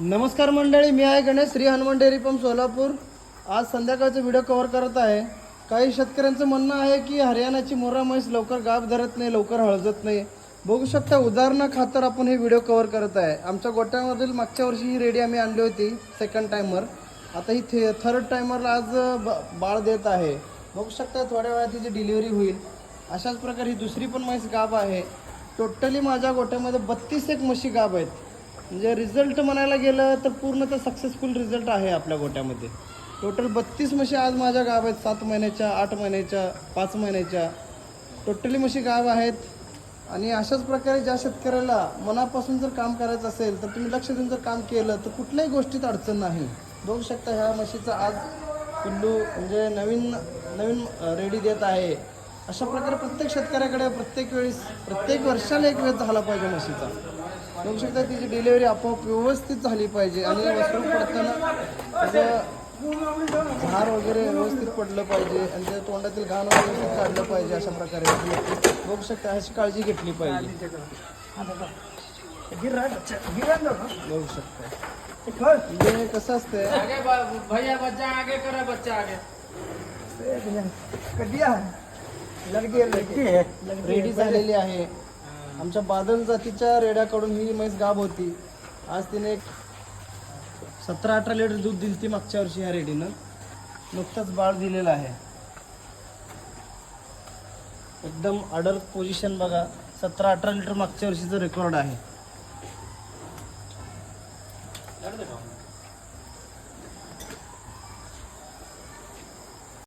नमस्कार मंडळी, मी आहे गणेश, श्री हनुमान डेअरी पंप सोलापूर। आज संध्याकाळचा व्हिडिओ कव्हर करत आहे। काही शेतकऱ्यांचं म्हणणं आहे की हरियाणाची मोरा म्हैस लवकर गाभ धरत नाही, लवकर हळजत नाही। बघू शकता, उदाहरणा खातर आपण हे व्हिडिओ कव्हर करत आहे। आमच्या गोट्यामधील मागच्या वर्षी ही रेडी आम्ही आणली होती सेकंड टाइमर, आता ही थर्ड टाइमरला आज बाळ देत आहे। बघू शकता, थोड्या वेळात तिची डिलिव्हरी होईल। अशाच प्रकारे ही दुसरी पण म्हैस गाभ आहे। टोटली माझ्या गोट्यामध्ये 32 म्हशी गाभ आहेत। म्हणजे रिझल्ट म्हणायला गेलं तर पूर्ण तर सक्सेसफुल रिझल्ट आहे आपल्या गोट्यामध्ये। टोटल 32 म्हशी आज माझ्या गाभ आहेत, 7 महिन्याच्या, 8 महिन्याच्या, 5 महिन्याच्या, टोटली म्हशी गाभ आहेत। आणि अशाच प्रकारे ज्या शेतकऱ्याला मनापासून जर काम करायचं असेल तर तुम्ही लक्ष देऊन जर काम केलं तर कुठल्याही गोष्टीत अडचण नाही। बघू शकता, ह्या म्हशीचा आज पिल्लू म्हणजे नवीन रेडी देत आहे। अशा प्रकारे प्रत्येक शेतकऱ्याकडे प्रत्येक वेळेस प्रत्येक वर्षाला एक वेळ झाला पाहिजे म्हशीचा। बघू शकता, तिची डिलिव्हरी आपोआप व्यवस्थित झाली पाहिजे आणि वस्त्र पडताना त्याचं झार वगैरे व्यवस्थित पडलं पाहिजे आणि त्या तोंडातील घाण व्यवस्थित काढलं पाहिजे। अशा प्रकारे बघू शकता, अशी काळजी घेतली पाहिजे। बघू शकता म्हणजे कसं असतंय, रेडी झालेली आहे। आमच्या बादल जातीच्या रेड्याकडून ही म्हैस गाभ होती। आज तिने 17-18 लिटर दूध दिली ती मागच्या वर्षी ह्या रेडीनं। नुकतंच बाळ दिलेलं आहे। एकदम अडर पोझिशन बघा, 17-18 लिटर मागच्या वर्षीचं रेकॉर्ड आहे।